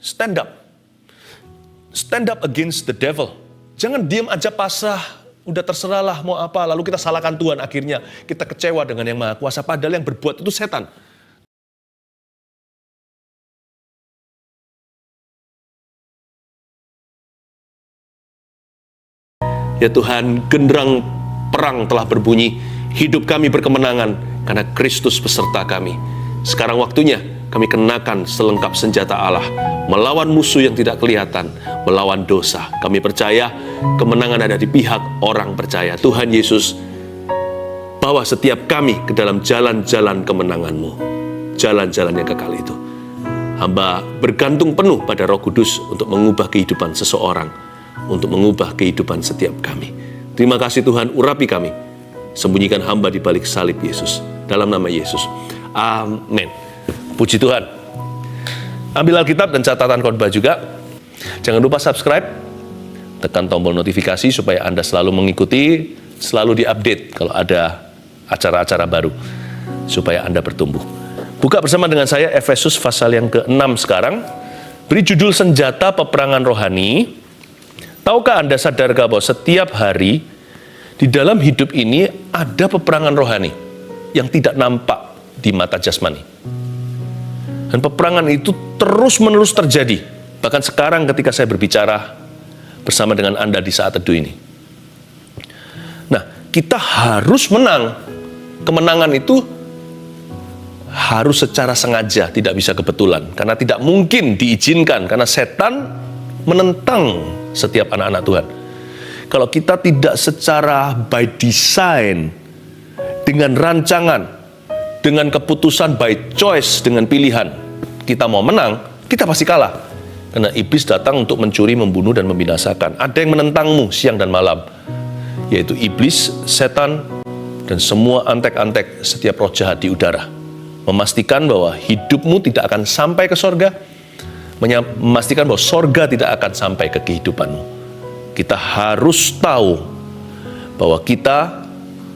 Stand up. Stand up against the devil. Jangan diam aja pasrah, udah terserahlah mau apa, lalu kita salahkan Tuhan, akhirnya kita kecewa dengan yang Maha Kuasa, padahal yang berbuat itu setan. Ya Tuhan, genderang perang telah berbunyi, hidup kami berkemenangan karena Kristus beserta kami. Sekarang waktunya kami kenakan selengkap senjata Allah, melawan musuh yang tidak kelihatan, melawan dosa. Kami percaya kemenangan ada di pihak orang percaya. Tuhan Yesus, bawa setiap kami ke dalam jalan-jalan kemenangan-Mu, jalan-jalan yang kekal itu. Hamba bergantung penuh pada Roh Kudus untuk mengubah kehidupan seseorang, untuk mengubah kehidupan setiap kami. Terima kasih Tuhan, urapi kami. Sembunyikan hamba di balik salib Yesus. Dalam nama Yesus. Amin. Puji Tuhan. Ambil Alkitab dan catatan khotbah juga. Jangan lupa subscribe. Tekan tombol notifikasi supaya Anda selalu mengikuti, selalu diupdate kalau ada acara-acara baru. Supaya Anda bertumbuh. Buka bersama dengan saya Efesus pasal yang ke-6 sekarang. Beri judul senjata peperangan rohani. Tahukah Anda, sadarkah bahwa setiap hari di dalam hidup ini ada peperangan rohani yang tidak nampak di mata jasmani. Dan peperangan itu terus-menerus terjadi. Bahkan sekarang ketika saya berbicara bersama dengan Anda di saat teduh ini. Nah, kita harus menang. Kemenangan itu harus secara sengaja, tidak bisa kebetulan. Karena tidak mungkin diizinkan, karena setan menentang setiap anak-anak Tuhan. Kalau kita tidak secara by design, dengan rancangan, dengan keputusan by choice, dengan pilihan, kita mau menang, kita pasti kalah. Karena iblis datang untuk mencuri, membunuh, dan membinasakan. Ada yang menentangmu siang dan malam, yaitu iblis, setan, dan semua antek-antek setiap roh jahat di udara. Memastikan bahwa hidupmu tidak akan sampai ke sorga, memastikan bahwa sorga tidak akan sampai ke kehidupanmu. Kita harus tahu bahwa kita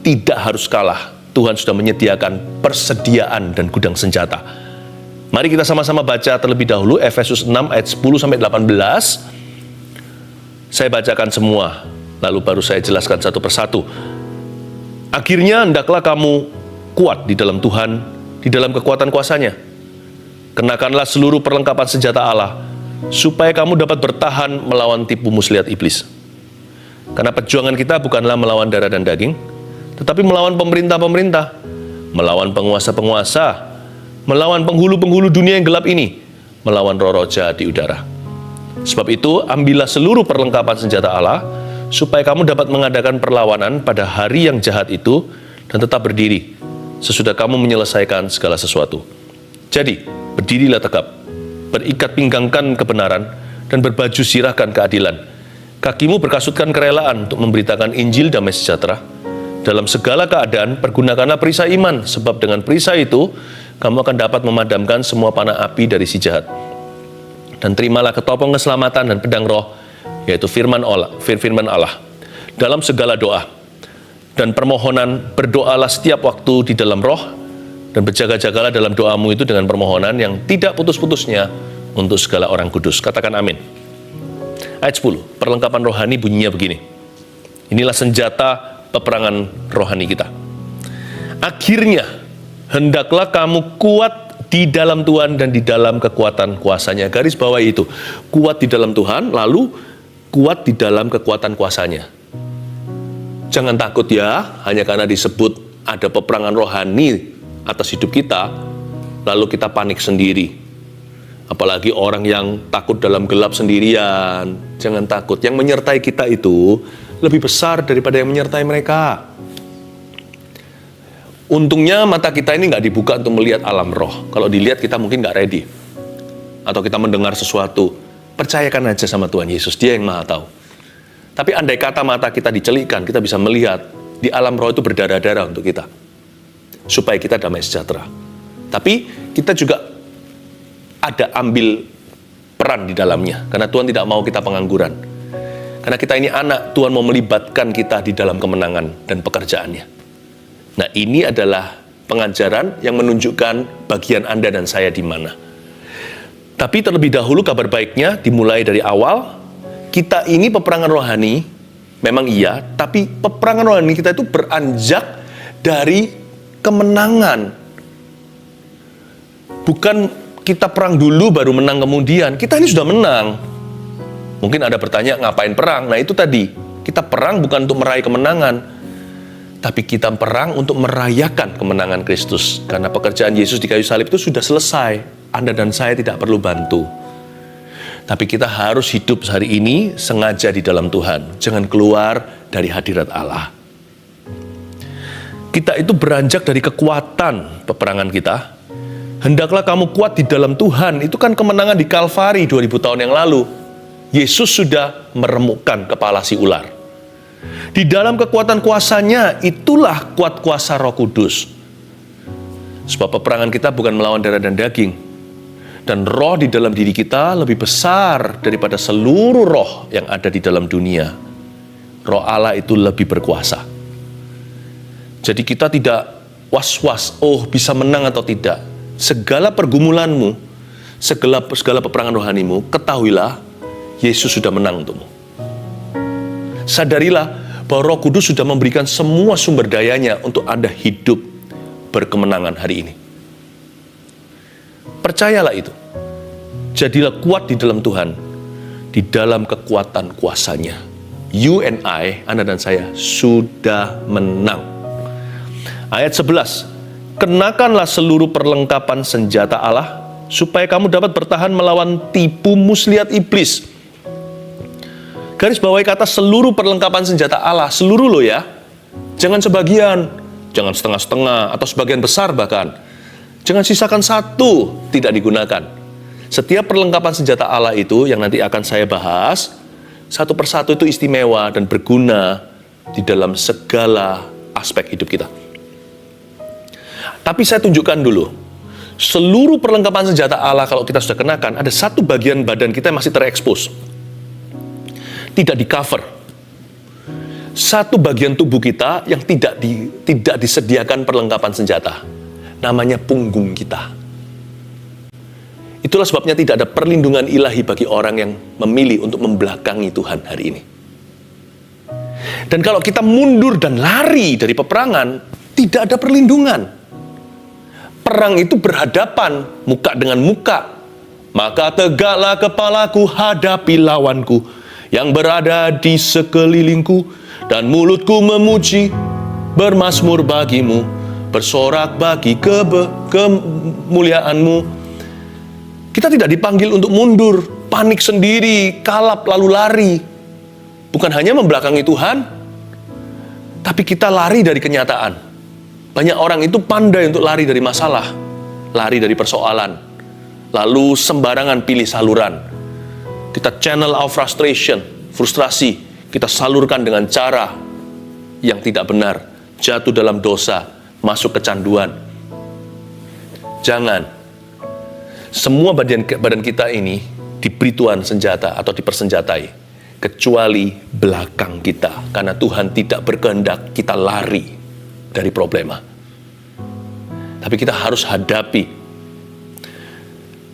tidak harus kalah. Tuhan sudah menyediakan persediaan dan gudang senjata. Mari kita sama-sama baca terlebih dahulu Efesus 6 ayat 10-18. Saya bacakan semua, lalu baru saya jelaskan satu persatu. Akhirnya hendaklah kamu kuat di dalam Tuhan, di dalam kekuatan kuasa-Nya. Kenakanlah seluruh perlengkapan senjata Allah, supaya kamu dapat bertahan melawan tipu muslihat iblis. Karena perjuangan kita bukanlah melawan darah dan daging, tetapi melawan pemerintah-pemerintah, melawan penguasa-penguasa, melawan penghulu-penghulu dunia yang gelap ini, melawan roh-roh jahat di udara. Sebab itu, ambillah seluruh perlengkapan senjata Allah, supaya kamu dapat mengadakan perlawanan pada hari yang jahat itu, dan tetap berdiri, sesudah kamu menyelesaikan segala sesuatu. Jadi, berdirilah tegap, berikat pinggangkan kebenaran, dan berbaju sirahkan keadilan. Kakimu berkasutkan kerelaan untuk memberitakan Injil damai sejahtera. Dalam segala keadaan, pergunakanlah perisai iman, sebab dengan perisai itu, kamu akan dapat memadamkan semua panah api dari si jahat. Dan terimalah ketopong keselamatan dan pedang roh, yaitu firman Allah. Dalam segala doa dan permohonan, berdoalah setiap waktu di dalam roh, dan berjaga-jagalah dalam doamu itu dengan permohonan yang tidak putus-putusnya untuk segala orang kudus. Katakan amin. Ayat 10, perlengkapan rohani bunyinya begini. Inilah senjata peperangan rohani kita. Akhirnya, hendaklah kamu kuat di dalam Tuhan dan di dalam kekuatan kuasa-Nya. Garis bawah itu, kuat di dalam Tuhan, lalu kuat di dalam kekuatan kuasa-Nya. Jangan takut ya, hanya karena disebut ada peperangan rohani atas hidup kita, lalu kita panik sendiri. Apalagi orang yang takut dalam gelap sendirian. Jangan takut, yang menyertai kita itu lebih besar daripada yang menyertai mereka. Untungnya mata kita ini nggak dibuka untuk melihat alam roh. Kalau dilihat kita mungkin nggak ready. Atau kita mendengar sesuatu, percayakan aja sama Tuhan Yesus, Dia yang Maha tahu. Tapi andai kata mata kita dicelikkan, kita bisa melihat di alam roh itu berdarah-darah untuk kita, supaya kita damai sejahtera. Tapi kita juga ada ambil peran di dalamnya, karena Tuhan tidak mau kita pengangguran. Karena kita ini anak, Tuhan mau melibatkan kita di dalam kemenangan dan pekerjaannya. Nah, ini adalah pengajaran yang menunjukkan bagian Anda dan saya di mana. Tapi terlebih dahulu kabar baiknya dimulai dari awal. Kita ini peperangan rohani, memang iya, tapi peperangan rohani kita itu beranjak dari kemenangan. Bukan kita perang dulu baru menang kemudian. Kita ini sudah menang. Mungkin ada bertanya, ngapain perang? Nah itu tadi, kita perang bukan untuk meraih kemenangan, tapi kita perang untuk merayakan kemenangan Kristus. Karena pekerjaan Yesus di kayu salib itu sudah selesai. Anda dan saya tidak perlu bantu. Tapi kita harus hidup hari ini sengaja di dalam Tuhan. Jangan keluar dari hadirat Allah. Kita itu beranjak dari kekuatan peperangan kita. Hendaklah kamu kuat di dalam Tuhan. Itu kan kemenangan di Kalvari 2000 tahun yang lalu. Yesus sudah meremukkan kepala si ular. Di dalam kekuatan kuasanya, itulah kuat kuasa Roh Kudus. Sebab peperangan kita bukan melawan darah dan daging. Dan roh di dalam diri kita lebih besar daripada seluruh roh yang ada di dalam dunia. Roh Allah itu lebih berkuasa. Jadi kita tidak was-was, bisa menang atau tidak. Segala pergumulanmu, segala peperangan rohanimu, ketahuilah, Yesus sudah menang untukmu. Sadarilah bahwa Roh Kudus sudah memberikan semua sumber dayanya untuk Anda hidup berkemenangan hari ini. Percayalah itu. Jadilah kuat di dalam Tuhan, di dalam kekuatan kuasanya. You and I, Anda dan saya, sudah menang. Ayat 11. Kenakanlah seluruh perlengkapan senjata Allah, supaya kamu dapat bertahan melawan tipu muslihat iblis. Garis bawahi kata seluruh perlengkapan senjata Allah, seluruh loh ya. Jangan sebagian, jangan setengah-setengah, atau sebagian besar bahkan. Jangan sisakan satu, tidak digunakan. Setiap perlengkapan senjata Allah itu yang nanti akan saya bahas, satu persatu itu istimewa dan berguna di dalam segala aspek hidup kita. Tapi saya tunjukkan dulu, seluruh perlengkapan senjata Allah kalau kita sudah kenakan, ada satu bagian badan kita yang masih terekspos. Tidak di cover. Satu bagian tubuh kita yang tidak disediakan perlengkapan senjata. Namanya punggung kita. Itulah sebabnya tidak ada perlindungan ilahi bagi orang yang memilih untuk membelakangi Tuhan hari ini. Dan kalau kita mundur dan lari dari peperangan, tidak ada perlindungan. Perang itu berhadapan, muka dengan muka. Maka tegaklah kepalaku hadapi lawanku yang berada di sekelilingku, dan mulutku memuji, bermazmur bagimu, bersorak bagi kemuliaanmu. Kita tidak dipanggil untuk mundur, panik sendiri, kalap lalu lari. Bukan hanya membelakangi Tuhan, tapi kita lari dari kenyataan. Banyak orang itu pandai untuk lari dari masalah, lari dari persoalan, lalu sembarangan pilih saluran. Kita channel our frustration, frustrasi, kita salurkan dengan cara yang tidak benar, jatuh dalam dosa, masuk kecanduan. Jangan. Semua badan kita ini diberi Tuhan senjata atau dipersenjatai, kecuali belakang kita, karena Tuhan tidak berkehendak kita lari dari problema. Tapi kita harus hadapi.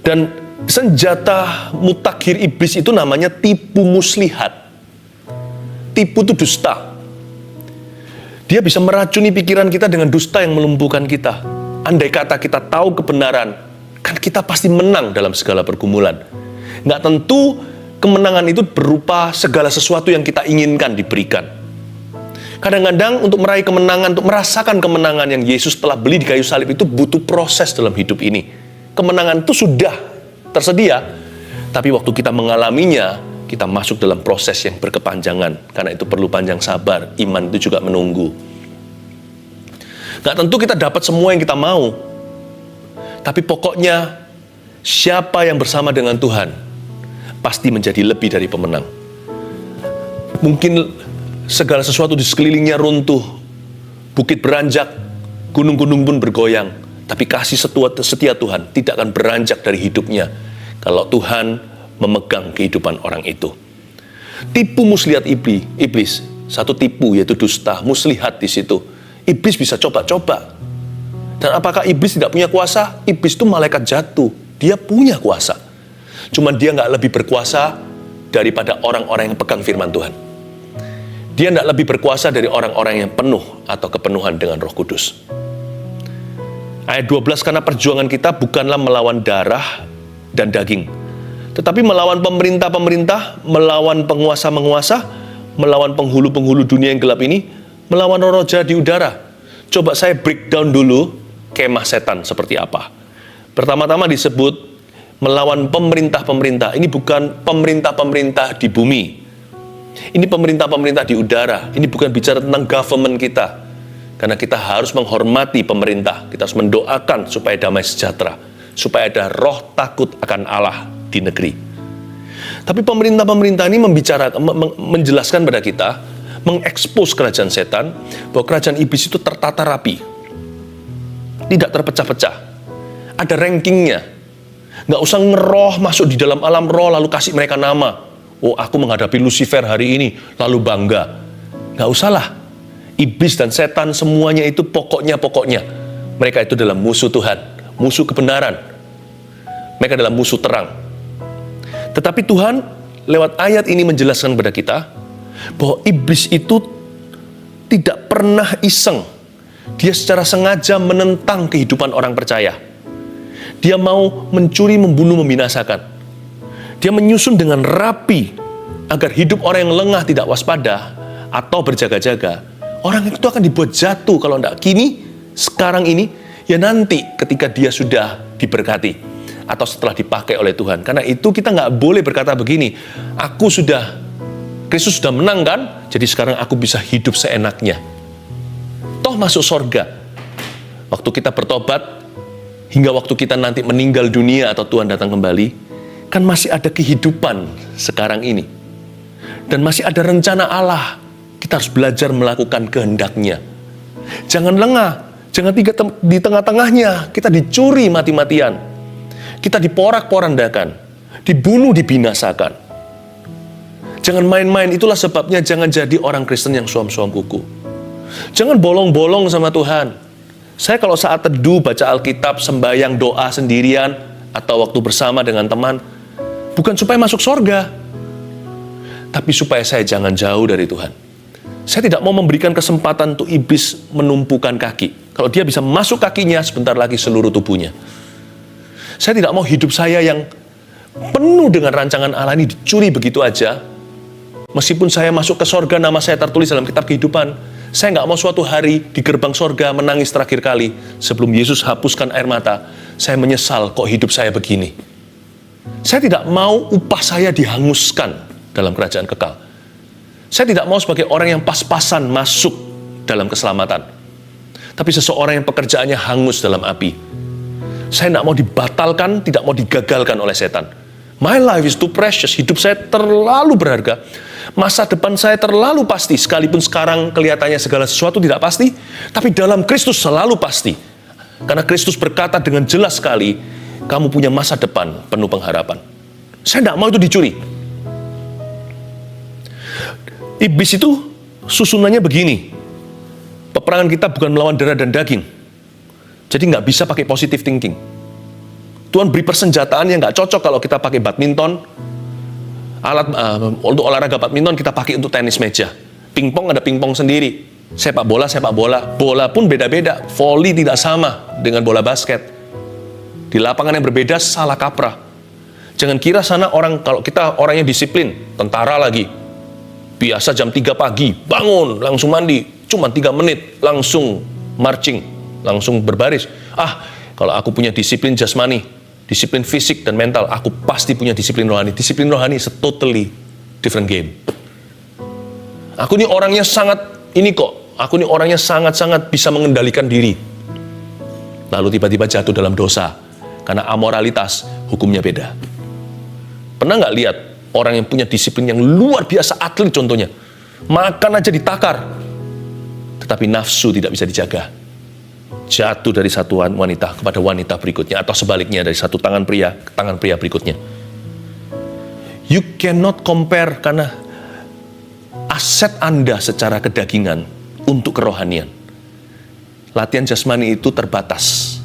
Dan senjata mutakhir iblis itu namanya tipu muslihat. Tipu itu dusta. Dia bisa meracuni pikiran kita dengan dusta yang melumpuhkan kita. Andai kata kita tahu kebenaran, kan kita pasti menang dalam segala pergumulan. Nggak tentu kemenangan itu berupa segala sesuatu yang kita inginkan diberikan. Kadang-kadang untuk meraih kemenangan, untuk merasakan kemenangan yang Yesus telah beli di kayu salib itu butuh proses dalam hidup ini. Kemenangan itu sudah tersedia, tapi waktu kita mengalaminya, kita masuk dalam proses yang berkepanjangan. Karena itu perlu panjang sabar, iman itu juga menunggu. Nggak tentu kita dapat semua yang kita mau, tapi pokoknya siapa yang bersama dengan Tuhan pasti menjadi lebih dari pemenang. Mungkin segala sesuatu di sekelilingnya runtuh, bukit beranjak, gunung-gunung pun bergoyang, tapi kasih setia Tuhan tidak akan beranjak dari hidupnya kalau Tuhan memegang kehidupan orang itu. Tipu muslihat iblis, satu tipu yaitu dusta, muslihat di situ. Iblis bisa coba-coba. Dan apakah iblis tidak punya kuasa? Iblis itu malaikat jatuh, dia punya kuasa. Cuman dia nggak lebih berkuasa daripada orang-orang yang pegang firman Tuhan. Dia nggak lebih berkuasa dari orang-orang yang penuh atau kepenuhan dengan Roh Kudus. Ayat 12, karena perjuangan kita bukanlah melawan darah dan daging, tetapi melawan pemerintah-pemerintah, melawan penguasa-penguasa, melawan penghulu-penghulu dunia yang gelap ini, melawan roh jahat di udara. Coba saya breakdown dulu kemah setan seperti apa. Pertama-tama disebut melawan pemerintah-pemerintah. Ini bukan pemerintah-pemerintah di bumi. Ini pemerintah-pemerintah di udara. Ini bukan bicara tentang government kita. Karena kita harus menghormati pemerintah. Kita harus mendoakan supaya damai sejahtera. Supaya ada roh takut akan Allah di negeri. Tapi pemerintah-pemerintah ini menjelaskan pada kita, mengekspos kerajaan setan, bahwa kerajaan iblis itu tertata rapi. Tidak terpecah-pecah. Ada rankingnya. Nggak usah ngeroh masuk di dalam alam roh lalu kasih mereka nama. Oh, aku menghadapi Lucifer hari ini, lalu bangga. Nggak usahlah. Iblis dan setan semuanya itu pokoknya. Mereka itu adalah musuh Tuhan, musuh kebenaran. Mereka adalah musuh terang. Tetapi Tuhan lewat ayat ini menjelaskan kepada kita bahwa iblis itu tidak pernah iseng. Dia secara sengaja menentang kehidupan orang percaya. Dia mau mencuri, membunuh, membinasakan. Dia menyusun dengan rapi agar hidup orang yang lengah, tidak waspada atau berjaga-jaga. Orang itu akan dibuat jatuh kalau tidak kini, sekarang ini, ya nanti ketika dia sudah diberkati atau setelah dipakai oleh Tuhan. Karena itu kita nggak boleh berkata begini, Kristus sudah menang kan, jadi sekarang aku bisa hidup seenaknya. Toh masuk sorga. Waktu kita bertobat, hingga waktu kita nanti meninggal dunia atau Tuhan datang kembali, kan masih ada kehidupan sekarang ini. Dan masih ada rencana Allah. Kita harus belajar melakukan kehendak-Nya. Jangan lengah, jangan di tengah-tengahnya kita dicuri mati-matian. Kita diporak-porandakan, dibunuh, dibinasakan. Jangan main-main, itulah sebabnya jangan jadi orang Kristen yang suam-suam kuku. Jangan bolong-bolong sama Tuhan. Saya kalau saat teduh, baca Alkitab, sembahyang, doa sendirian, atau waktu bersama dengan teman, bukan supaya masuk sorga, tapi supaya saya jangan jauh dari Tuhan. Saya tidak mau memberikan kesempatan untuk iblis menumpukan kaki. Kalau dia bisa masuk kakinya, sebentar lagi seluruh tubuhnya. Saya tidak mau hidup saya yang penuh dengan rancangan Allah ini dicuri begitu aja. Meskipun saya masuk ke sorga, nama saya tertulis dalam kitab kehidupan, saya nggak mau suatu hari di gerbang sorga menangis terakhir kali sebelum Yesus hapuskan air mata. Saya menyesal kok hidup saya begini. Saya tidak mau upah saya dihanguskan dalam kerajaan kekal. Saya tidak mau sebagai orang yang pas-pasan masuk dalam keselamatan. Tapi seseorang yang pekerjaannya hangus dalam api. Saya tidak mau dibatalkan, tidak mau digagalkan oleh setan. My life is too precious. Hidup saya terlalu berharga. Masa depan saya terlalu pasti. Sekalipun sekarang kelihatannya segala sesuatu tidak pasti. Tapi dalam Kristus selalu pasti. Karena Kristus berkata dengan jelas sekali, kamu punya masa depan penuh pengharapan. Saya tidak mau itu dicuri. Iblis itu susunannya begini. Peperangan kita bukan melawan darah dan daging. Jadi nggak bisa pakai positive thinking. Tuhan beri persenjataan yang nggak cocok kalau kita pakai badminton. Untuk olahraga badminton kita pakai untuk tenis meja. Pingpong ada pingpong sendiri. Sepak bola. Bola pun beda-beda. Volley tidak sama dengan bola basket. Di lapangan yang berbeda salah kaprah. Jangan kira sana kalau kita orangnya disiplin, tentara lagi. Biasa jam 3 pagi, bangun, langsung mandi. Cuma 3 menit, langsung marching, langsung berbaris. Kalau aku punya disiplin jasmani, disiplin fisik dan mental, aku pasti punya disiplin rohani. Disiplin rohani is a totally different game. Aku ini orangnya sangat-sangat bisa mengendalikan diri. Lalu tiba-tiba jatuh dalam dosa. Karena amoralitas, hukumnya beda. Pernah nggak lihat orang yang punya disiplin yang luar biasa, atlet contohnya, makan aja ditakar, tetapi nafsu tidak bisa dijaga, jatuh dari satu wanita kepada wanita berikutnya, atau sebaliknya dari satu tangan pria ke tangan pria berikutnya. You cannot compare, karena aset Anda secara kedagingan untuk kerohanian. Latihan jasmani itu terbatas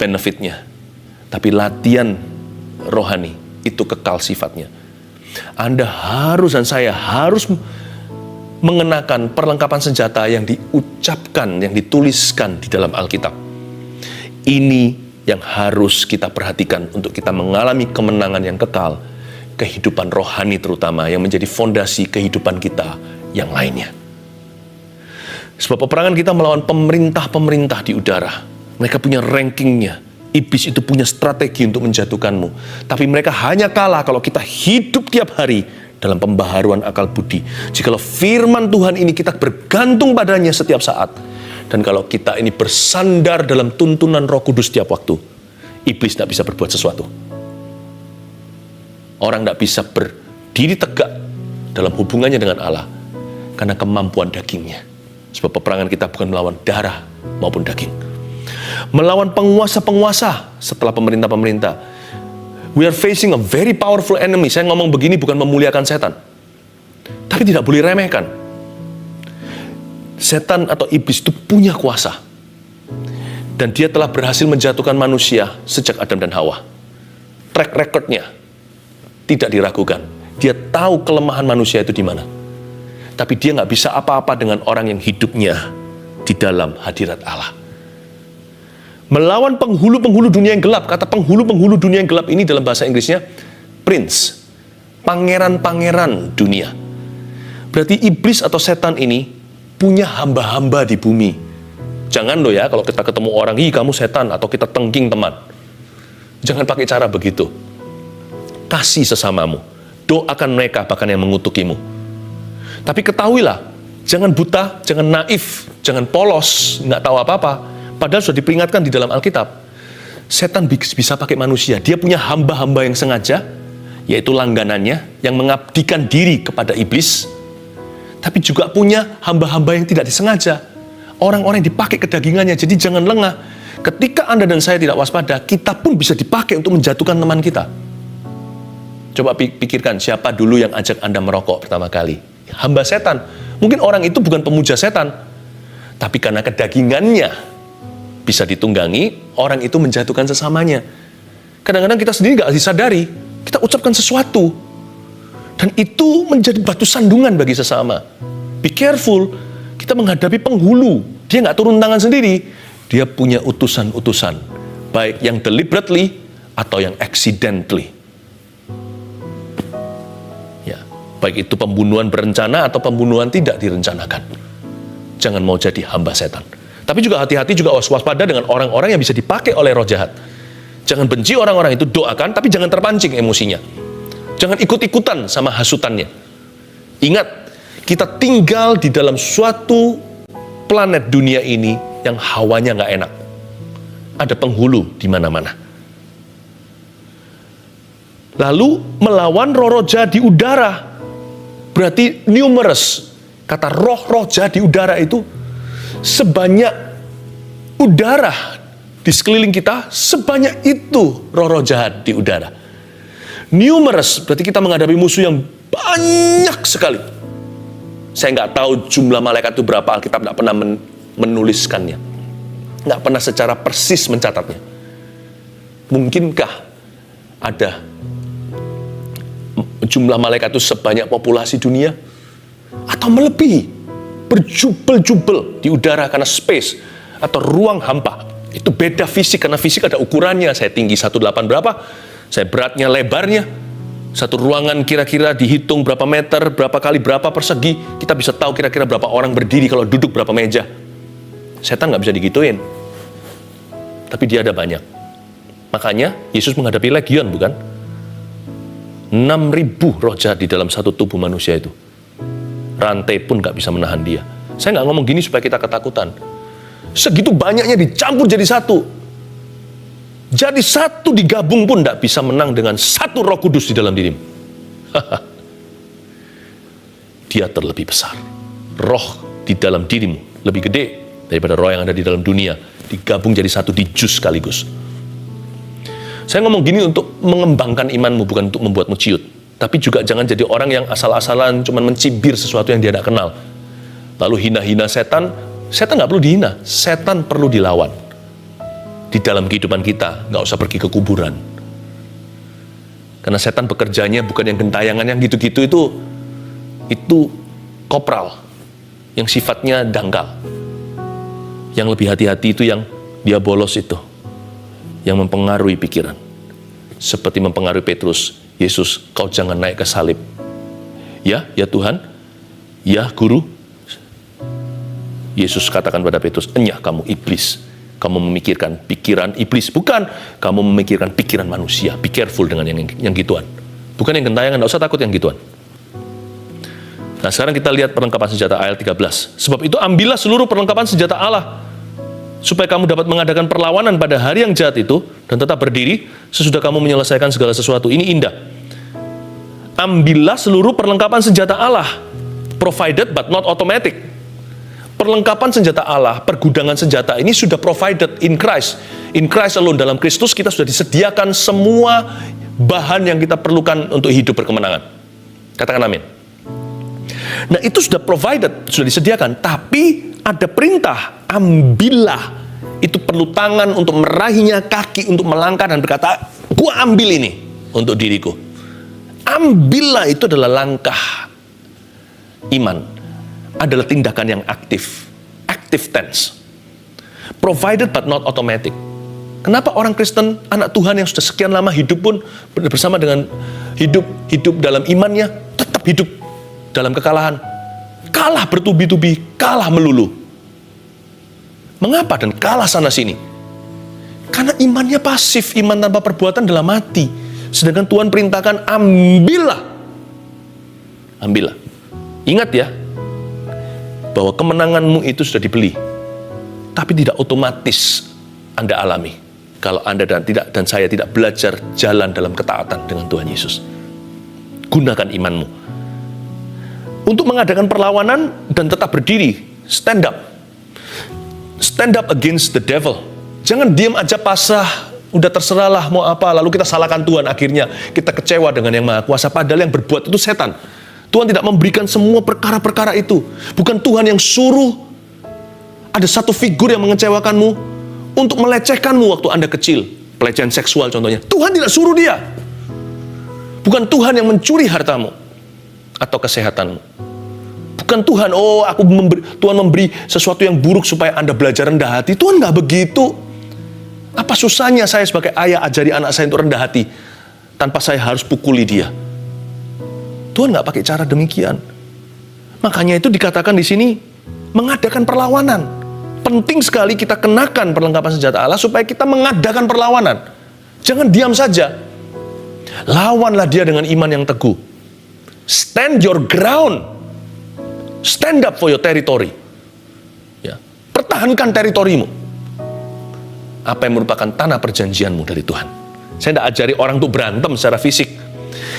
benefitnya. Tapi latihan rohani itu kekal sifatnya. Anda harus dan saya harus mengenakan perlengkapan senjata yang diucapkan, yang dituliskan di dalam Alkitab. Ini yang harus kita perhatikan untuk kita mengalami kemenangan yang kekal, kehidupan rohani terutama yang menjadi fondasi kehidupan kita yang lainnya. Sebab peperangan kita melawan pemerintah-pemerintah di udara. Mereka punya rankingnya. Iblis itu punya strategi untuk menjatuhkanmu. Tapi mereka hanya kalah kalau kita hidup tiap hari dalam pembaharuan akal budi. Jikalau firman Tuhan ini kita bergantung padanya setiap saat. Dan kalau kita ini bersandar dalam tuntunan Roh Kudus setiap waktu, iblis tidak bisa berbuat sesuatu. Orang tidak bisa berdiri tegak dalam hubungannya dengan Allah karena kemampuan dagingnya. Sebab peperangan kita bukan melawan darah maupun daging. Melawan penguasa-penguasa setelah pemerintah-pemerintah. We are facing a very powerful enemy. Saya ngomong begini bukan memuliakan setan, tapi tidak boleh remehkan. Setan atau iblis itu punya kuasa. Dan dia telah berhasil menjatuhkan manusia sejak Adam dan Hawa. Track recordnya tidak diragukan. Dia tahu kelemahan manusia itu di mana. Tapi dia nggak bisa apa-apa dengan orang yang hidupnya di dalam hadirat Allah. Melawan penghulu-penghulu dunia yang gelap. Kata penghulu-penghulu dunia yang gelap ini dalam bahasa Inggrisnya prince, pangeran-pangeran dunia. Berarti iblis atau setan ini punya hamba-hamba di bumi. Jangan loh ya kalau kita ketemu orang, "Ih, kamu setan," atau kita tengking teman. Jangan pakai cara begitu. Kasih sesamamu. Doakan mereka bahkan yang mengutukimu. Tapi ketahuilah, jangan buta, jangan naif, jangan polos, nggak tahu apa-apa. Padahal sudah diperingatkan di dalam Alkitab. Setan bisa pakai manusia. Dia punya hamba-hamba yang sengaja, yaitu langganannya, yang mengabdikan diri kepada iblis. Tapi juga punya hamba-hamba yang tidak disengaja. Orang-orang yang dipakai kedagingannya. Jadi jangan lengah. Ketika Anda dan saya tidak waspada, kita pun bisa dipakai untuk menjatuhkan teman kita. Coba pikirkan siapa dulu yang ajak Anda merokok pertama kali. Hamba setan. Mungkin orang itu bukan pemuja setan. Tapi karena kedagingannya bisa ditunggangi, orang itu menjatuhkan sesamanya. Kadang-kadang kita sendiri nggak disadari, kita ucapkan sesuatu. Dan itu menjadi batu sandungan bagi sesama. Be careful, kita menghadapi penghulu. Dia nggak turun tangan sendiri, dia punya utusan-utusan. Baik yang deliberately atau yang accidentally. Ya, baik itu pembunuhan berencana atau pembunuhan tidak direncanakan. Jangan mau jadi hamba setan. Tapi juga hati-hati, juga waspada dengan orang-orang yang bisa dipakai oleh roh jahat. Jangan benci orang-orang itu, doakan, tapi jangan terpancing emosinya. Jangan ikut-ikutan sama hasutannya. Ingat, kita tinggal di dalam suatu planet dunia ini yang hawanya nggak enak. Ada penghulu di mana-mana. Lalu melawan roh-roh jahat di udara. Berarti numerous. Kata roh-roh jahat di udara itu sebanyak udara di sekeliling kita, sebanyak itu roh-roh jahat di udara. Numerous, berarti kita menghadapi musuh yang banyak sekali. Saya nggak tahu jumlah malaikat itu berapa, Alkitab nggak pernah menuliskannya. Nggak pernah secara persis mencatatnya. Mungkinkah ada jumlah malaikat itu sebanyak populasi dunia? Atau melebihi? Berjubel-jubel di udara karena space atau ruang hampa. Itu beda fisik, karena fisik ada ukurannya. Saya tinggi 1,8 berapa, saya beratnya, lebarnya. Satu ruangan kira-kira dihitung berapa meter, berapa kali berapa persegi. Kita bisa tahu kira-kira berapa orang berdiri kalau duduk berapa meja. Setan nggak bisa digituin. Tapi dia ada banyak. Makanya Yesus menghadapi legion, bukan? 6.000 roh jahat di dalam satu tubuh manusia itu. Rantai pun gak bisa menahan dia. Saya gak ngomong gini supaya kita ketakutan. Segitu banyaknya dicampur jadi satu. Jadi satu digabung pun gak bisa menang dengan satu Roh Kudus di dalam dirimu. Dia terlebih besar. Roh di dalam dirimu lebih gede daripada roh yang ada di dalam dunia. Digabung jadi satu di jus sekaligus. Saya ngomong gini untuk mengembangkan imanmu, bukan untuk membuatmu ciut. Tapi juga jangan jadi orang yang asal-asalan cuma mencibir sesuatu yang dia tidak kenal. Lalu hina-hina setan. Setan nggak perlu dihina, setan perlu dilawan. di dalam kehidupan kita. Nggak usah pergi ke kuburan. Karena setan bekerjanya bukan yang gentayangan, yang gitu-gitu itu kopral, yang sifatnya dangkal. Yang lebih hati-hati itu yang diabolos itu, yang mempengaruhi pikiran. Seperti mempengaruhi Petrus, Yesus, kau jangan naik ke salib. Ya Tuhan, ya Guru. Yesus katakan pada Petrus, enyah kamu iblis. Kamu memikirkan pikiran iblis, bukan kamu memikirkan pikiran manusia. Be careful dengan yang gituan. Bukan yang gentayangan, tidak usah takut yang gituan. Nah, sekarang kita lihat perlengkapan senjata ayat 13. Sebab itu ambillah seluruh perlengkapan senjata Allah, supaya kamu dapat mengadakan perlawanan pada hari yang jahat itu, dan tetap berdiri sesudah kamu menyelesaikan segala sesuatu. Ini indah. Ambillah seluruh perlengkapan senjata Allah, provided but not automatic. Perlengkapan senjata Allah, pergudangan senjata ini sudah provided in Christ. In Christ alone, dalam Kristus kita sudah disediakan semua bahan yang kita perlukan untuk hidup berkemenangan. Katakan amin. Nah, itu sudah provided, sudah disediakan. Tapi ada perintah, ambillah. Itu perlu tangan untuk meraihnya, kaki untuk melangkah dan berkata, gua ambil ini untuk diriku. Ambillah itu adalah langkah iman. Adalah tindakan yang aktif, active tense, provided but not automatic. Kenapa orang Kristen, anak Tuhan yang sudah sekian lama hidup pun bersama dengan hidup dalam imannya, tetap hidup dalam kekalahan, kalah bertubi-tubi, kalah melulu. Mengapa dan kalah sana sini? Karena imannya pasif, iman tanpa perbuatan dalam hati. Sedangkan Tuhan perintahkan, ambillah. Ambillah. Ingat ya, bahwa kemenanganmu itu sudah dibeli, tapi tidak otomatis Anda alami kalau Anda dan saya tidak belajar jalan dalam ketaatan dengan Tuhan Yesus. Gunakan imanmu untuk mengadakan perlawanan dan tetap berdiri. Stand up against the devil. Jangan diam aja pasrah, udah terserahlah mau apa, lalu kita salahkan Tuhan, akhirnya kita kecewa dengan yang Maha Kuasa, padahal yang berbuat itu setan. Tuhan tidak memberikan semua perkara-perkara itu. Bukan Tuhan yang suruh ada satu figur yang mengecewakanmu untuk melecehkanmu waktu Anda kecil. Pelecehan seksual contohnya. Tuhan tidak suruh dia. Bukan Tuhan yang mencuri hartamu atau kesehatanmu. Bukan Tuhan, Tuhan memberi sesuatu yang buruk supaya Anda belajar rendah hati. Tuhan nggak begitu. Apa susahnya saya sebagai ayah ajari anak saya untuk rendah hati tanpa saya harus pukuli dia? Tuhan nggak pakai cara demikian. Makanya itu dikatakan di sini mengadakan perlawanan. Penting sekali kita kenakan perlengkapan senjata Allah supaya kita mengadakan perlawanan. Jangan diam saja. Lawanlah dia dengan iman yang teguh. Stand your ground. Stand up for your territory. Ya. Pertahankan teritorimu. Apa yang merupakan tanah perjanjianmu dari Tuhan. Saya tidak ajari orang untuk berantem secara fisik.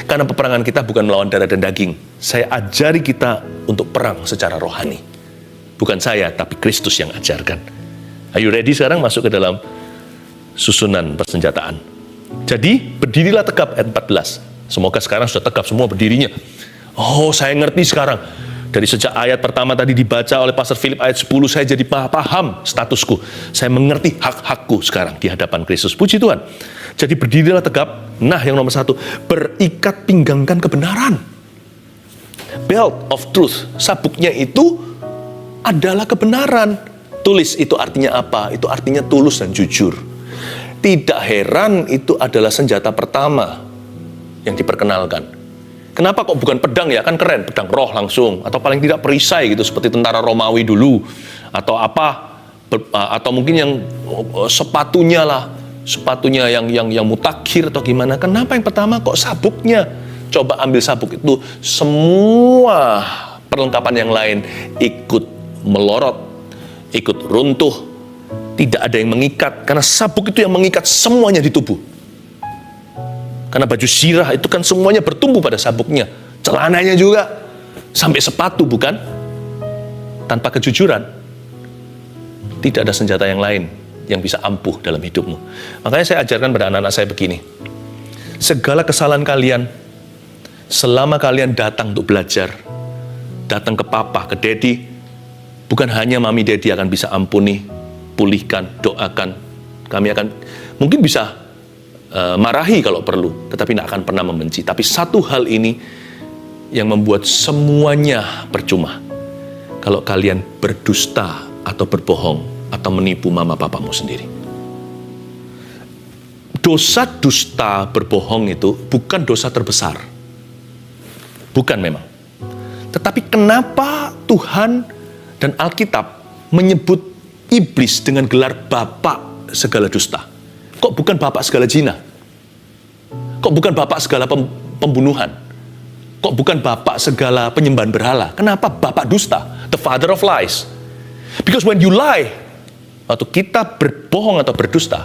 Karena peperangan kita bukan melawan darah dan daging. Saya ajari kita untuk perang secara rohani. Bukan saya, tapi Kristus yang ajarkan. Are you ready sekarang masuk ke dalam susunan persenjataan? Jadi, berdirilah tegap ayat 14. Semoga sekarang sudah tegap semua berdirinya. Oh, saya ngerti sekarang. Dari sejak ayat pertama tadi dibaca oleh Pastor Philip ayat 10, saya jadi paham statusku. Saya mengerti hak-hakku sekarang di hadapan Kristus. Puji Tuhan. Jadi berdirilah tegap. Nah, yang nomor 1, berikat pinggangkan kebenaran. Belt of truth. Sabuknya itu adalah kebenaran. Tulis itu artinya apa? Itu artinya tulus dan jujur. Tidak heran itu adalah senjata pertama yang diperkenalkan. Kenapa kok bukan pedang ya? Kan keren, pedang roh langsung. Atau paling tidak perisai gitu, seperti tentara Romawi dulu. Atau apa, atau mungkin yang sepatunya lah. Sepatunya yang mutakhir atau gimana. Kenapa yang pertama kok sabuknya? Coba ambil sabuk itu, semua perlengkapan yang lain ikut melorot, ikut runtuh. Tidak ada yang mengikat, karena sabuk itu yang mengikat semuanya di tubuh. Karena baju sirah itu kan semuanya bertumbuh pada sabuknya. Celananya juga, sampai sepatu bukan? Tanpa kejujuran, tidak ada senjata yang lain yang bisa ampuh dalam hidupmu. Makanya saya ajarkan pada anak-anak saya begini. Segala kesalahan kalian, selama kalian datang untuk belajar, datang ke papa, ke daddy, bukan hanya mami daddy akan bisa ampuni, pulihkan, doakan, Kami akan mungkin bisa marahi kalau perlu, tetapi tidak akan pernah membenci. Tapi satu hal ini yang membuat semuanya percuma. Kalau kalian berdusta atau berbohong atau menipu mama papamu sendiri. Dosa dusta berbohong itu bukan dosa terbesar. Bukan memang. Tetapi kenapa Tuhan dan Alkitab menyebut iblis dengan gelar bapak segala dusta? Kok bukan bapak segala zina? Kok bukan bapak segala pembunuhan? Kok bukan bapak segala penyembahan berhala? Kenapa bapak dusta? The father of lies. Because when you lie, atau kita berbohong atau berdusta,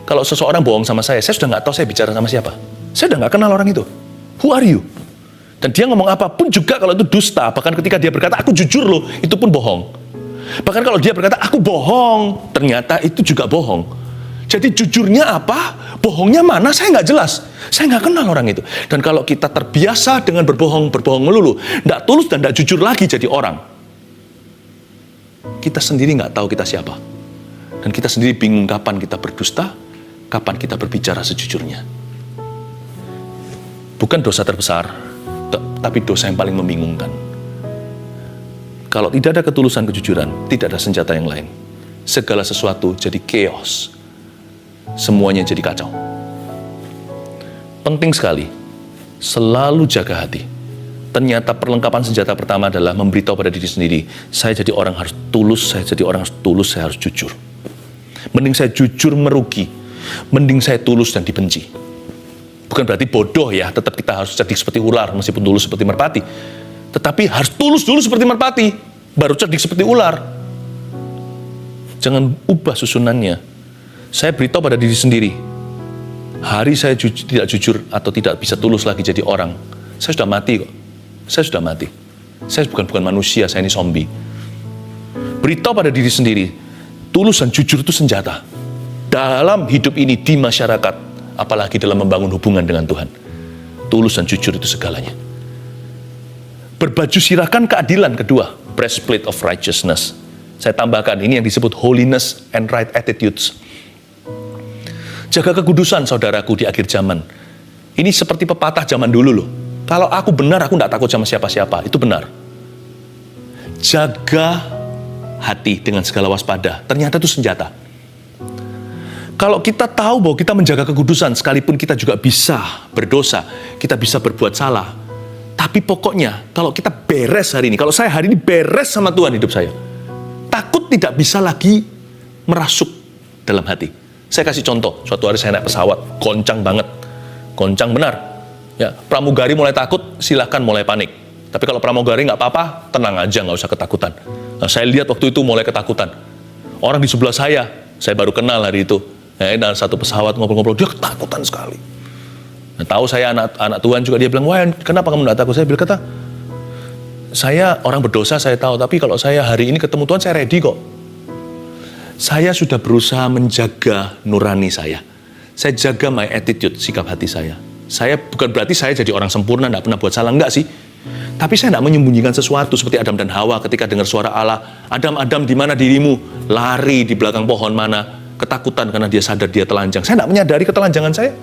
kalau seseorang bohong sama saya sudah nggak tahu saya bicara sama siapa. Saya udah nggak kenal orang itu. Who are you? Dan dia ngomong apapun juga kalau itu dusta. Bahkan ketika dia berkata, aku jujur loh, itu pun bohong. Bahkan kalau dia berkata, aku bohong, ternyata itu juga bohong. Jadi jujurnya apa? Bohongnya mana? Saya nggak jelas. Saya nggak kenal orang itu. Dan kalau kita terbiasa dengan berbohong melulu, nggak tulus dan nggak jujur lagi jadi orang, kita sendiri nggak tahu kita siapa. Dan kita sendiri bingung kapan kita berdusta, kapan kita berbicara sejujurnya. Bukan dosa terbesar, tapi dosa yang paling membingungkan. Kalau tidak ada ketulusan kejujuran, tidak ada senjata yang lain. Segala sesuatu jadi chaos. Semuanya jadi kacau. Penting sekali, selalu jaga hati. Ternyata perlengkapan senjata pertama adalah memberitahu pada diri sendiri, saya jadi orang harus tulus, saya jadi orang harus tulus, saya harus jujur. Mending saya jujur merugi, mending saya tulus dan dibenci. Bukan berarti bodoh ya, tetap kita harus cerdik seperti ular, meskipun tulus seperti merpati. Tetapi harus tulus dulu seperti merpati, baru cerdik seperti ular. Jangan ubah susunannya. Saya beritahu pada diri sendiri, hari saya tidak jujur atau tidak bisa tulus lagi jadi orang, saya sudah mati kok. Saya sudah mati. Saya bukan manusia, saya ini zombie. Beritahu pada diri sendiri, tulus dan jujur itu senjata. Dalam hidup ini, di masyarakat, apalagi dalam membangun hubungan dengan Tuhan. Tulus dan jujur itu segalanya. Berbaju sirahkan keadilan kedua, breastplate of righteousness. Saya tambahkan, ini yang disebut holiness and right attitudes. Jaga kekudusan saudaraku di akhir zaman. Ini seperti pepatah zaman dulu loh. Kalau aku benar, aku tidak takut sama siapa-siapa. Itu benar. Jaga hati dengan segala waspada. Ternyata itu senjata. Kalau kita tahu bahwa kita menjaga kekudusan, sekalipun kita juga bisa berdosa, kita bisa berbuat salah. Tapi pokoknya, kalau kita beres hari ini, kalau saya hari ini beres sama Tuhan hidup saya, takut tidak bisa lagi merasuk dalam hati. Saya kasih contoh, suatu hari saya naik pesawat, goncang banget, goncang benar. Ya, pramugari mulai takut, silahkan mulai panik. Tapi kalau pramugari nggak apa-apa, tenang aja, nggak usah ketakutan. Nah, saya lihat waktu itu mulai ketakutan. Orang di sebelah saya baru kenal hari itu. Dalam satu pesawat ngobrol-ngobrol, dia ketakutan sekali. Nah, tahu saya anak Tuhan juga, dia bilang, wah kenapa kamu nggak takut? Saya bilang, saya orang berdosa saya tahu, tapi kalau saya hari ini ketemu Tuhan, saya ready kok. Saya sudah berusaha menjaga nurani saya. Saya jaga my attitude, sikap hati saya. Saya bukan berarti saya jadi orang sempurna, tidak pernah buat salah, enggak sih. Tapi saya tidak menyembunyikan sesuatu seperti Adam dan Hawa ketika dengar suara Allah. Adam, Adam, di mana dirimu? Lari di belakang pohon mana? Ketakutan karena dia sadar dia telanjang. Saya tidak menyadari ketelanjangan saya.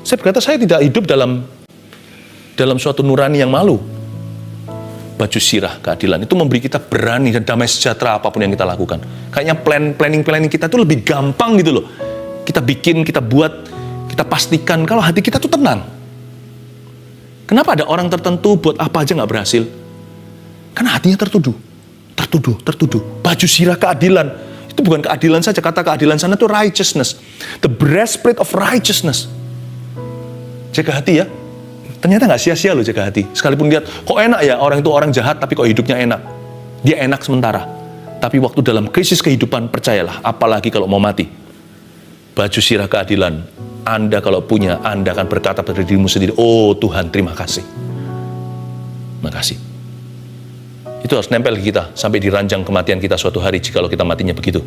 Saya berkata saya tidak hidup dalam suatu nurani yang malu. Baju sirah keadilan itu memberi kita berani dan damai sejahtera apapun yang kita lakukan. Kayaknya planning kita itu lebih gampang gitu loh. Kita bikin, kita buat, kita pastikan kalau hati kita tuh tenang. Kenapa ada orang tertentu buat apa aja nggak berhasil? Karena hatinya tertuduh. Baju sirah keadilan itu bukan keadilan saja. Kata keadilan sana itu righteousness, the breastplate of righteousness. Jaga hati ya. Ternyata nggak sia-sia loh jaga hati. Sekalipun lihat, kok enak ya orang itu orang jahat tapi kok hidupnya enak. Dia enak sementara. Tapi waktu dalam krisis kehidupan, percayalah, apalagi kalau mau mati. Baju sirah keadilan, Anda kalau punya, Anda akan berkata pada dirimu sendiri, oh Tuhan terima kasih. Makasih. Itu harus nempel di kita sampai di ranjang kematian kita suatu hari jikalau kita matinya begitu.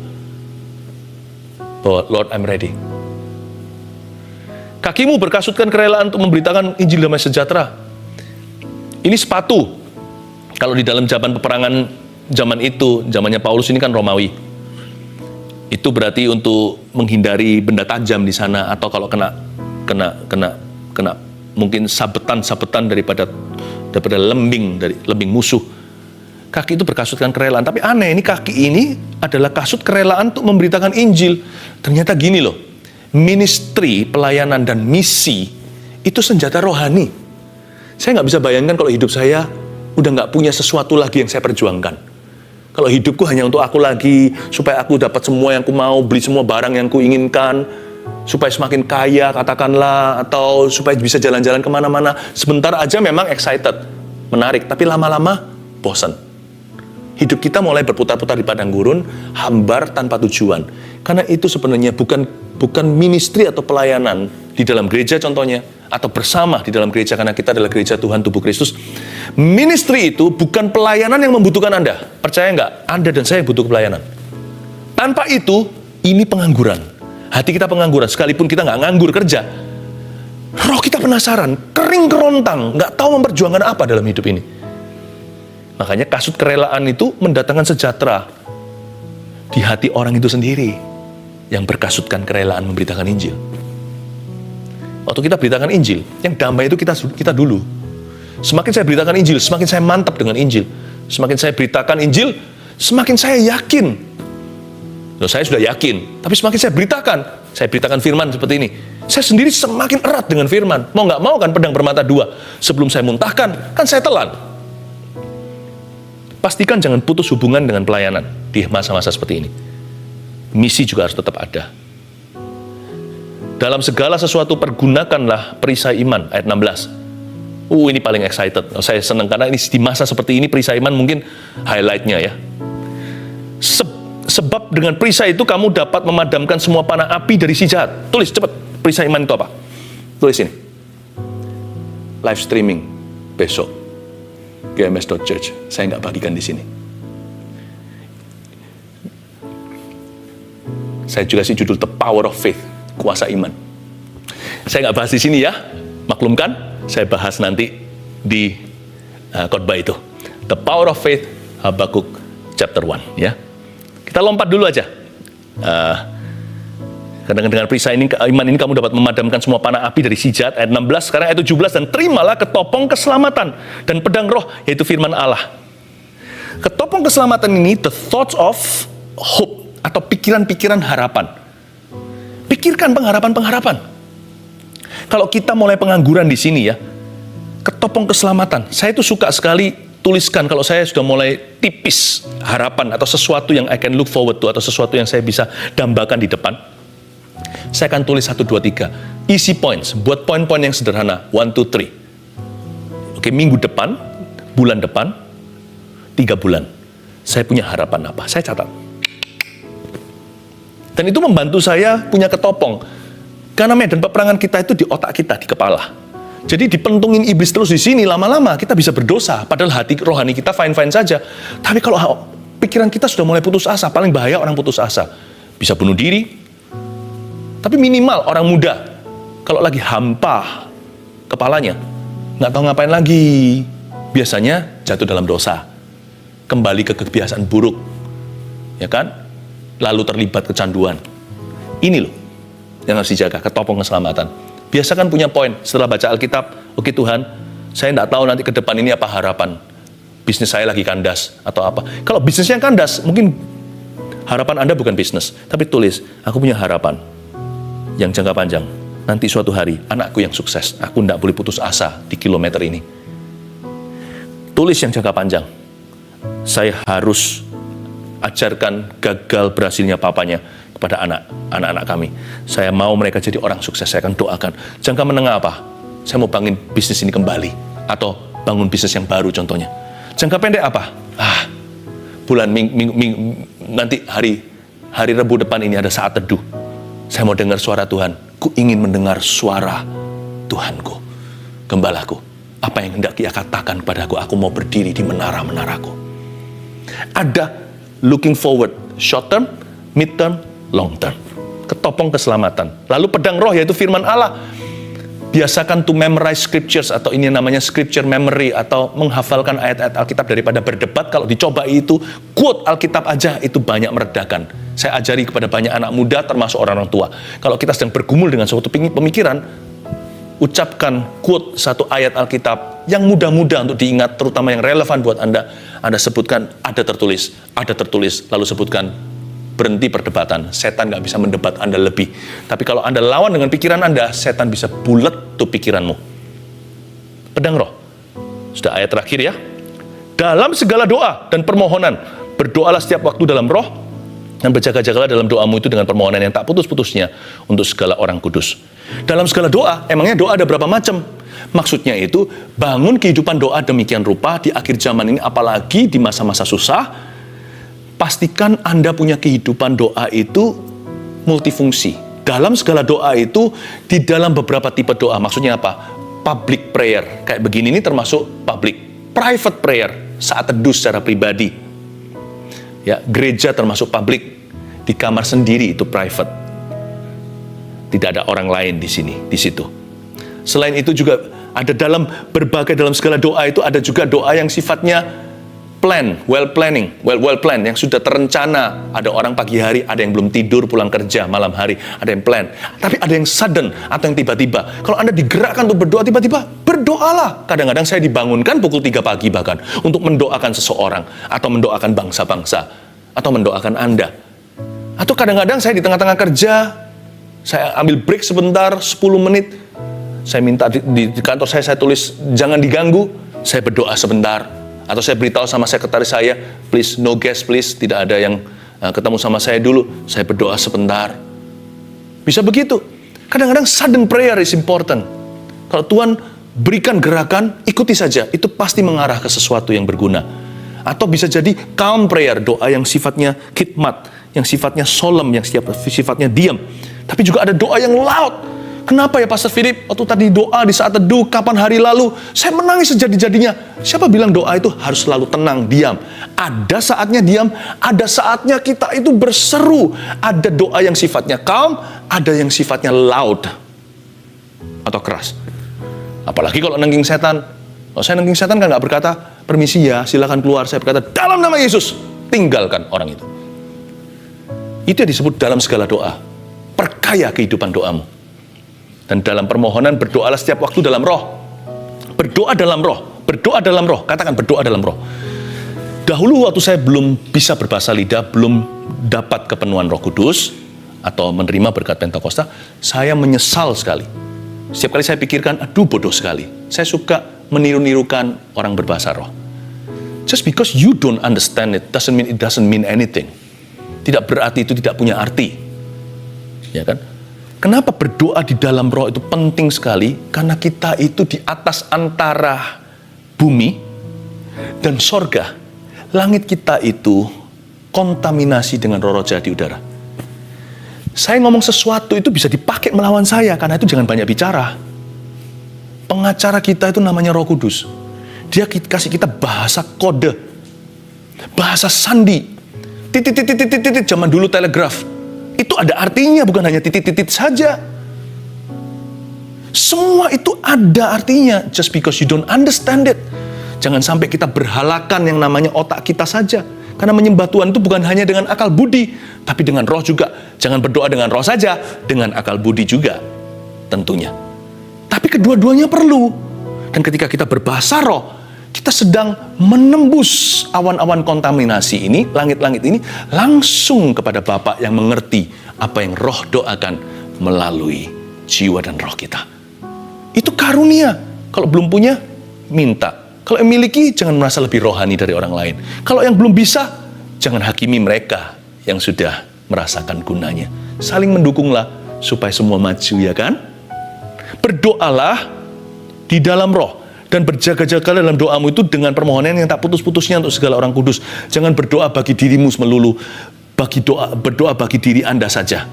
Bahwa Lord I'm ready. Kakimu berkasutkan kerelaan untuk memberitakan Injil damai sejahtera. Ini sepatu. Kalau di dalam zaman peperangan zaman itu, zamannya Paulus ini kan Romawi. Itu berarti untuk menghindari benda tajam di sana, atau kalau kena mungkin sabetan daripada lembing musuh. Kaki itu berkasutkan kerelaan. Tapi aneh, ini kaki ini adalah kasut kerelaan untuk memberitakan Injil. Ternyata gini loh, ministry, pelayanan dan misi itu senjata rohani. Saya nggak bisa bayangkan kalau hidup saya udah nggak punya sesuatu lagi yang saya perjuangkan. Kalau hidupku hanya untuk aku lagi, supaya aku dapat semua yang ku mau, beli semua barang yang ku inginkan, supaya semakin kaya katakanlah, atau supaya bisa jalan-jalan kemana-mana. Sebentar aja memang excited, menarik, tapi lama-lama bosan. Hidup kita mulai berputar-putar di padang gurun, hambar tanpa tujuan. Karena itu sebenarnya bukan ministry atau pelayanan di dalam gereja contohnya, atau bersama di dalam gereja, karena kita adalah gereja Tuhan, tubuh Kristus. Ministry itu bukan pelayanan yang membutuhkan Anda. Percaya nggak? Anda dan saya butuh pelayanan. Tanpa itu, ini pengangguran. Hati kita pengangguran, sekalipun kita nggak nganggur kerja. Roh kita penasaran, kering kerontang, nggak tahu memperjuangkan apa dalam hidup ini. Makanya kasut kerelaan itu mendatangkan sejahtera di hati orang itu sendiri yang berkasutkan kerelaan memberitakan Injil. Waktu kita beritakan Injil, yang damai itu kita dulu. Semakin saya beritakan Injil, semakin saya mantap dengan Injil. Semakin saya beritakan Injil, semakin saya yakin. Loh, saya sudah yakin, tapi semakin saya beritakan firman seperti ini, saya sendiri semakin erat dengan firman. Mau nggak mau kan pedang bermata dua. Sebelum saya muntahkan, kan saya telan. Pastikan jangan putus hubungan dengan pelayanan di masa-masa seperti ini. Misi juga harus tetap ada. Dalam segala sesuatu pergunakanlah perisai iman, ayat 16. Ini paling excited. Saya senang karena ini di masa seperti ini perisai iman mungkin highlight-nya ya. Sebab dengan perisai itu kamu dapat memadamkan semua panah api dari si jahat. Tulis cepat, perisai iman itu apa? Tulis ini. Live streaming besok. GMS.Church. Saya nggak bagikan di sini. Saya juga kasih judul The Power of Faith. Kuasa iman. Saya nggak bahas di sini ya, maklumkan. Saya bahas nanti di khotbah itu. The Power of Faith, Habakuk chapter 1 ya. Kita lompat dulu aja. Karena dengan perisai iman ini kamu dapat memadamkan semua panah api dari si jahat, ayat 16. Sekarang ayat 17, dan terimalah ketopong keselamatan dan pedang roh, yaitu firman Allah. Ketopong keselamatan ini the thoughts of hope, atau pikiran-pikiran harapan. Pikirkan pengharapan-pengharapan. Kalau kita mulai pengangguran di sini ya, ketopong keselamatan. Saya itu suka sekali tuliskan kalau saya sudah mulai tipis harapan atau sesuatu yang I can look forward to, atau sesuatu yang saya bisa dambakan di depan. Saya akan tulis 1, 2, 3. Easy points, buat poin-poin yang sederhana. 1, 2, 3. Oke, minggu depan, bulan depan, 3 bulan. Saya punya harapan apa? Saya catat. Dan itu membantu saya punya ketopong. Karena medan peperangan kita itu di otak kita, di kepala. Jadi dipentungin iblis terus di sini, lama-lama kita bisa berdosa. Padahal hati rohani kita fine-fine saja. Tapi kalau pikiran kita sudah mulai putus asa, paling bahaya orang putus asa. Bisa bunuh diri. Tapi minimal orang muda, kalau lagi hampa kepalanya, nggak tahu ngapain lagi. Biasanya jatuh dalam dosa. Kembali ke kebiasaan buruk. Ya kan? Lalu terlibat kecanduan. Ini loh yang harus dijaga, ketopong keselamatan. Biasa kan punya poin setelah baca Alkitab, oke Tuhan, saya tidak tahu nanti ke depan ini apa harapan. Bisnis saya lagi kandas atau apa. Kalau bisnisnya kandas, mungkin harapan Anda bukan bisnis, tapi tulis, aku punya harapan yang jangka panjang. Nanti suatu hari anakku yang sukses, aku tidak boleh putus asa di kilometer ini. Tulis yang jangka panjang. Saya harus ajarkan gagal berhasilnya papanya kepada anak-anak kami. Saya mau mereka jadi orang sukses, saya akan doakan. Jangka menengah apa? Saya mau bangun bisnis ini kembali, atau bangun bisnis yang baru contohnya. Jangka pendek apa? Bulan nanti hari Rabu depan ini ada saat teduh. Saya mau dengar suara Tuhan. Ku ingin mendengar suara Tuhanku, gembalaku. Apa yang hendak Ia katakan kepadaku? Aku mau berdiri di menara-menaraku. Ada looking forward, short term, mid term, long term. Ketopong keselamatan. Lalu pedang roh, yaitu firman Allah. biasakan to memorize scriptures, atau ini namanya scripture memory, atau menghafalkan ayat-ayat Alkitab daripada berdebat. Kalau dicoba itu, quote Alkitab aja itu banyak meredakan. Saya ajari kepada banyak anak muda, termasuk orang-orang tua. Kalau kita sedang bergumul dengan suatu pemikiran, ucapkan quote satu ayat Alkitab yang mudah-mudah untuk diingat, terutama yang relevan buat Anda. Anda sebutkan, ada tertulis, lalu sebutkan, berhenti perdebatan. Setan nggak bisa mendebat Anda lebih. Tapi kalau Anda lawan dengan pikiran Anda, setan bisa bulet tuh pikiranmu. Pedang roh. Sudah ayat terakhir ya. Dalam segala doa dan permohonan, berdoalah setiap waktu dalam roh, dan berjaga-jagalah dalam doamu itu dengan permohonan yang tak putus-putusnya untuk segala orang kudus. Dalam segala doa, emangnya doa ada berapa macam? Maksudnya itu, bangun kehidupan doa demikian rupa di akhir zaman ini, apalagi di masa-masa susah. Pastikan Anda punya kehidupan doa itu multifungsi. Dalam segala doa itu, di dalam beberapa tipe doa, maksudnya apa? Public prayer, kayak begini ini termasuk public. Private prayer, saat teduh secara pribadi. Ya, gereja termasuk public. Di kamar sendiri itu private. Tidak ada orang lain di sini, di situ. Selain itu juga ada dalam segala doa itu ada juga doa yang sifatnya well planned, yang sudah terencana. Ada orang pagi hari, ada yang belum tidur pulang kerja malam hari, ada yang plan. Tapi ada yang sudden atau yang tiba-tiba. Kalau Anda digerakkan untuk berdoa tiba-tiba, berdoalah. Kadang-kadang saya dibangunkan pukul 3 pagi bahkan untuk mendoakan seseorang, atau mendoakan bangsa-bangsa, atau mendoakan Anda. Atau kadang-kadang saya di tengah-tengah kerja, saya ambil break sebentar, 10 menit. Saya minta di kantor saya tulis, jangan diganggu, saya berdoa sebentar. Atau saya beritahu sama sekretaris saya, please, no guest please, tidak ada yang ketemu sama saya dulu, saya berdoa sebentar. Bisa begitu. Kadang-kadang sudden prayer is important. Kalau Tuhan berikan gerakan, ikuti saja, itu pasti mengarah ke sesuatu yang berguna. Atau bisa jadi calm prayer, doa yang sifatnya khidmat, yang sifatnya solemn, yang sifatnya diam. Tapi juga ada doa yang loud. Kenapa ya Pastor Philip, waktu tadi doa di saat teduh, kapan hari lalu, saya menangis sejadi-jadinya. Siapa bilang doa itu harus selalu tenang, diam? Ada saatnya diam, ada saatnya kita itu berseru. Ada doa yang sifatnya calm, ada yang sifatnya loud atau keras. Apalagi kalau nengking setan. Kalau saya nengking setan kan nggak berkata, permisi ya, silakan keluar. Saya berkata, dalam nama Yesus, tinggalkan orang itu. Itu yang disebut dalam segala doa. Perkaya kehidupan doamu. Dan dalam permohonan, berdoalah setiap waktu dalam roh. Berdoa dalam roh. Berdoa dalam roh. Katakan berdoa dalam roh. Dahulu waktu saya belum bisa berbahasa lidah, belum dapat kepenuhan Roh Kudus, atau menerima berkat Pentakosta, saya menyesal sekali. Setiap kali saya pikirkan, aduh bodoh sekali. Saya suka meniru-nirukan orang berbahasa roh. Just because you don't understand it, doesn't mean anything. Tidak berarti itu tidak punya arti. Ya kan? Kenapa berdoa di dalam roh itu penting sekali? Karena kita itu di atas antara bumi dan sorga. Langit kita itu kontaminasi dengan roh-roh jahat di udara. Saya ngomong sesuatu itu bisa dipakai melawan saya, karena itu jangan banyak bicara. Pengacara kita itu namanya Roh Kudus. Dia kasih kita bahasa kode, bahasa sandi. Titit, zaman dulu telegraf. Itu ada artinya, bukan hanya titit-titit saja. Semua itu ada artinya. Just because you don't understand it. Jangan sampai kita berhalakan yang namanya otak kita saja. Karena menyembah Tuhan itu bukan hanya dengan akal budi, tapi dengan roh juga. Jangan berdoa dengan roh saja, dengan akal budi juga tentunya. Tapi kedua-duanya perlu. Dan ketika kita berbahasa roh, kita sedang menembus awan-awan kontaminasi ini, langit-langit ini, langsung kepada Bapa yang mengerti apa yang roh doakan melalui jiwa dan roh kita. Itu karunia. Kalau belum punya, minta. Kalau yang miliki, jangan merasa lebih rohani dari orang lain. Kalau yang belum bisa, jangan hakimi mereka yang sudah merasakan gunanya. Saling mendukunglah supaya semua maju, ya kan? Berdoalah di dalam roh. Dan berjaga-jaga dalam doamu itu dengan permohonan yang tak putus-putusnya untuk segala orang kudus. Jangan berdoa bagi dirimu melulu. Berdoa bagi diri Anda saja.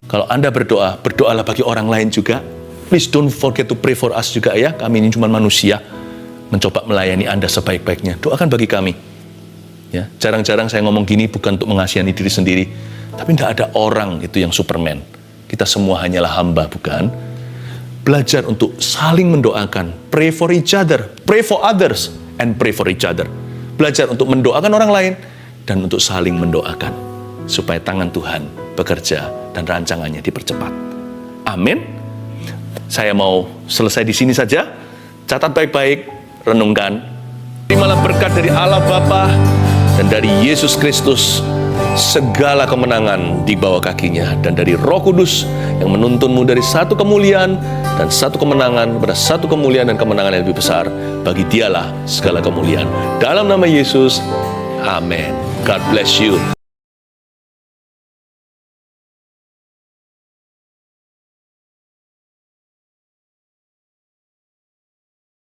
Kalau Anda berdoa, berdoalah bagi orang lain juga. Please don't forget to pray for us juga ya. Kami ini cuma manusia. Mencoba melayani Anda sebaik-baiknya. Doakan bagi kami. Ya, jarang-jarang saya ngomong gini bukan untuk mengasihani diri sendiri. Tapi tidak ada orang itu yang Superman. Kita semua hanyalah hamba, bukan? belajar untuk saling mendoakan. Pray for each other, pray for others, and pray for each other. Belajar untuk mendoakan orang lain dan untuk saling mendoakan. Supaya tangan Tuhan bekerja dan rancangannya dipercepat. Amin. Saya mau selesai di sini saja. Catat baik-baik, renungkan. Terimalah berkat dari Allah Bapa dan dari Yesus Kristus. Segala kemenangan di bawah kakinya, dan dari Roh Kudus yang menuntunmu dari satu kemuliaan dan satu kemenangan pada satu kemuliaan dan kemenangan yang lebih besar. Bagi Dialah segala kemuliaan. Dalam nama Yesus, amin. God bless you.